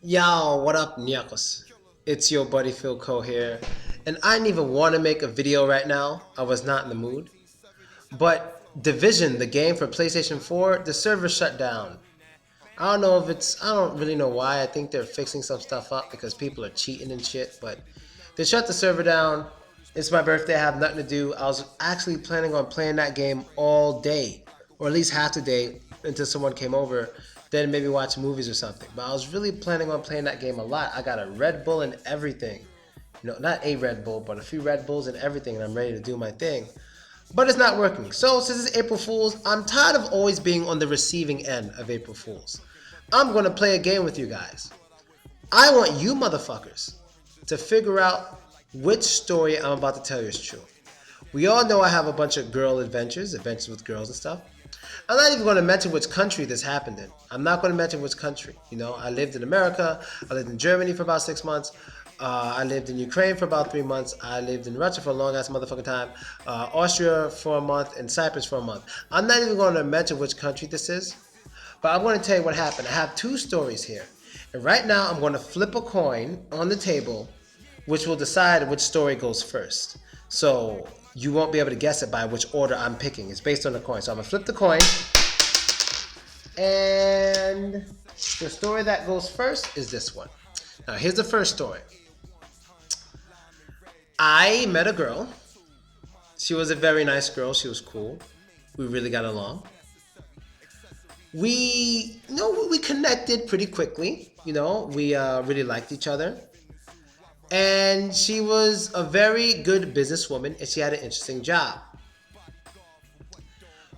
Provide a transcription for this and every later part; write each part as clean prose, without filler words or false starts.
Yo, what up, nyakos? It's your buddy Philko here, and I didn't even want to make a video right now. I was not in the mood. But Division, the game for PlayStation 4, the server shut down. I don't really know why. I think they're fixing some stuff up because people are cheating and shit, but they shut the server down. It's my birthday, I have nothing to do. I was actually planning on playing that game all day, or at least half the day until someone came over, then maybe watch movies or something. But I was really planning on playing that game a lot. I got a Red Bull and everything. Not a Red Bull, but a few Red Bulls and everything, and I'm ready to do my thing. But it's not working. So since it's April Fool's, I'm tired of always being on the receiving end of April Fool's. I'm going to play a game with you guys. I want you motherfuckers to figure out which story I'm about to tell you is true. We all know I have a bunch of girl adventures with girls and stuff. I'm not even going to mention which country this happened in. I'm not going to mention which country. I lived in America. I lived in Germany for about 6 months. I lived in Ukraine for about 3 months. I lived in Russia for a long ass motherfucking time. Austria for a month and Cyprus for a month. I'm not even going to mention which country this is. But I'm going to tell you what happened. I have two stories here. And right now I'm going to flip a coin on the table, which will decide which story goes first. So you won't be able to guess it by which order I'm picking. It's based on the coin. So I'm going to flip the coin. And the story that goes first is this one. Now here's the first story. I met a girl. She was a very nice girl. She was cool. We really got along. We connected pretty quickly. We really liked each other. And she was a very good businesswoman, and she had an interesting job.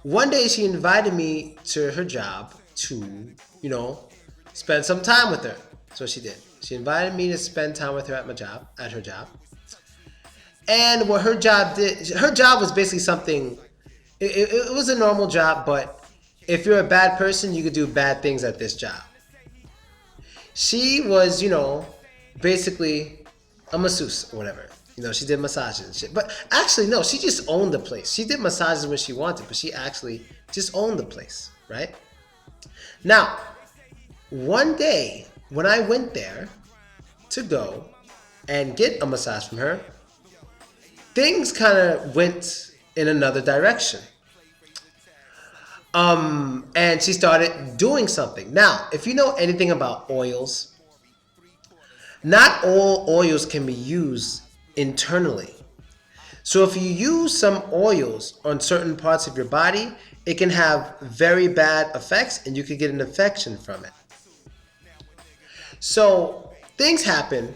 One day she invited me to her job to, spend some time with her. So she did. She invited me to spend time with her at her job. And what her job was basically something, it was a normal job, but if you're a bad person, you could do bad things at this job. She was, basically a masseuse or whatever. She did massages and shit. But actually, no, she just owned the place. She did massages when she wanted, but she actually just owned the place, right? Now, one day, when I went there to go and get a massage from her, things kind of went in another direction. And she started doing something. Now, if you know anything about oils, not all oils can be used internally. So if you use some oils on certain parts of your body, it can have very bad effects and you could get an infection from it. So things happen,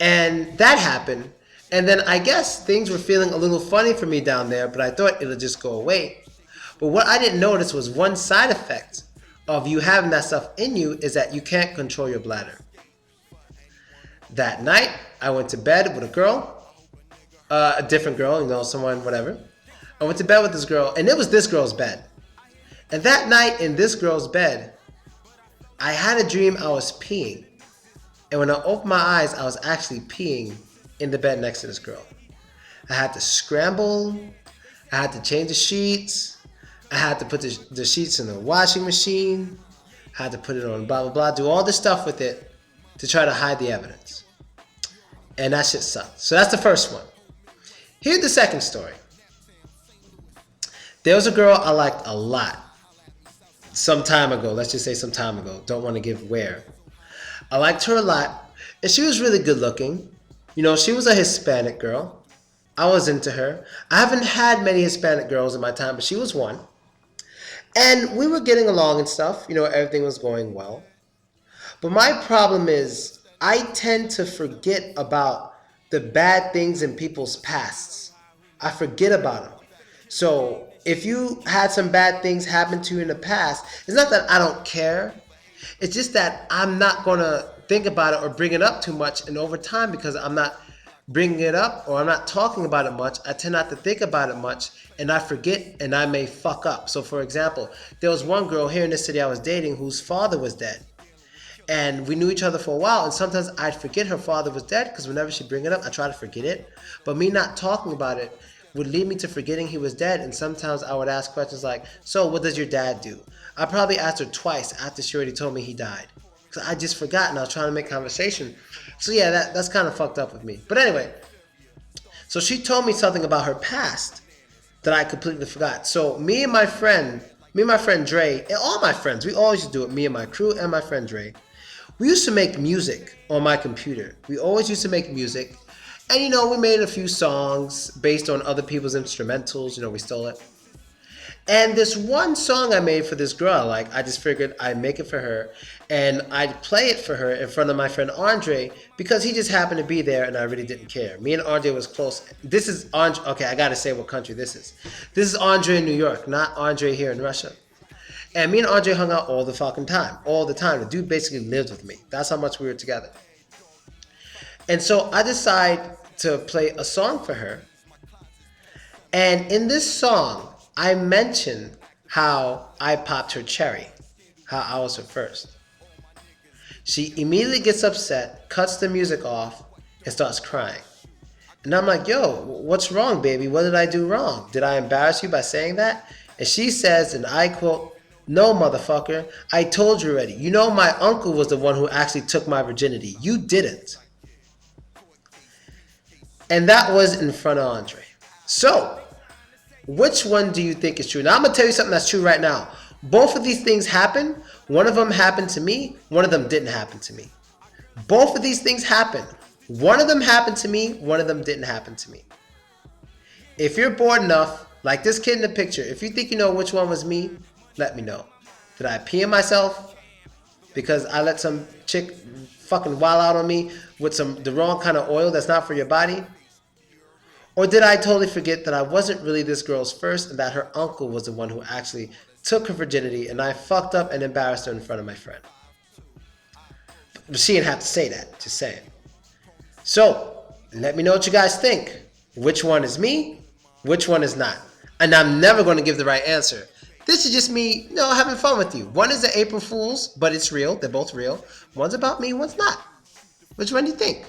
and that happened, and then I guess things were feeling a little funny for me down there, but I thought it would just go away. But what I didn't notice was one side effect of you having that stuff in you is that you can't control your bladder. That night, I went to bed with a girl, a different girl, someone, whatever. I went to bed with this girl, and it was this girl's bed. And that night in this girl's bed, I had a dream I was peeing. And when I opened my eyes, I was actually peeing in the bed next to this girl. I had to scramble. I had to change the sheets. I had to put the sheets in the washing machine. I had to put it on blah, blah, blah. Do all this stuff with it to try to hide the evidence. And that shit sucked. So that's the first one. Here's the second story. There was a girl I liked a lot. Some time ago. Let's just say some time ago. Don't want to give where. I liked her a lot. And she was really good looking. She was a Hispanic girl. I was into her. I haven't had many Hispanic girls in my time, but she was one. And we were getting along and stuff. Everything was going well. But my problem is I tend to forget about the bad things in people's pasts. I forget about them. So if you had some bad things happen to you in the past, it's not that I don't care. It's just that I'm not going to think about it or bring it up too much. And over time, because I'm not bringing it up or I'm not talking about it much, I tend not to think about it much, and I forget and I may fuck up. So for example, there was one girl here in the city I was dating whose father was dead. And we knew each other for a while, and sometimes I'd forget her father was dead because whenever she'd bring it up, I try to forget it. But me not talking about it would lead me to forgetting he was dead, and sometimes I would ask questions like, so what does your dad do? I probably asked her twice after she already told me he died. Because I just forgot and I was trying to make conversation. So yeah, that's kind of fucked up with me. But anyway, so she told me something about her past that I completely forgot. So me and my friend Dre, and all my friends, we always used to do it, me and my crew and my friend Dre. We used to make music on my computer. We always used to make music. And you know, we made a few songs based on other people's instrumentals. You know, we stole it. And this one song I made for this girl, like I just figured I'd make it for her and I'd play it for her in front of my friend Andre because he just happened to be there and I really didn't care. Me and Andre was close. This is Andre. Okay, I gotta say what country this is. This is Andre in New York, not Andre here in Russia. And me and Andre hung out all the fucking time. All the time. The dude basically lived with me. That's how much we were together. And so I decide to play a song for her. And in this song, I mentioned how I popped her cherry, how I was her first. She immediately gets upset, cuts the music off, and starts crying. And I'm like, yo, what's wrong, baby? What did I do wrong? Did I embarrass you by saying that? And she says, and I quote, no, motherfucker, I told you already. You know my uncle was the one who actually took my virginity. You didn't. And that was in front of Andre. So, which one do you think is true? Now, I'm going to tell you something that's true right now. Both of these things happened. One of them happened to me. One of them didn't happen to me. Both of these things happened. One of them happened to me. One of them didn't happen to me. If you're bored enough, like this kid in the picture, if you think you know which one was me, let me know. Did I pee on myself because I let some chick fucking wild out on me with the wrong kind of oil that's not for your body? Or did I totally forget that I wasn't really this girl's first and that her uncle was the one who actually took her virginity and I fucked up and embarrassed her in front of my friend? But she didn't have to say that, just saying. So, let me know what you guys think. Which one is me? Which one is not? And I'm never going to give the right answer. This is just me, having fun with you. One is the April Fool's, but it's real. They're both real. One's about me, one's not. Which one do you think?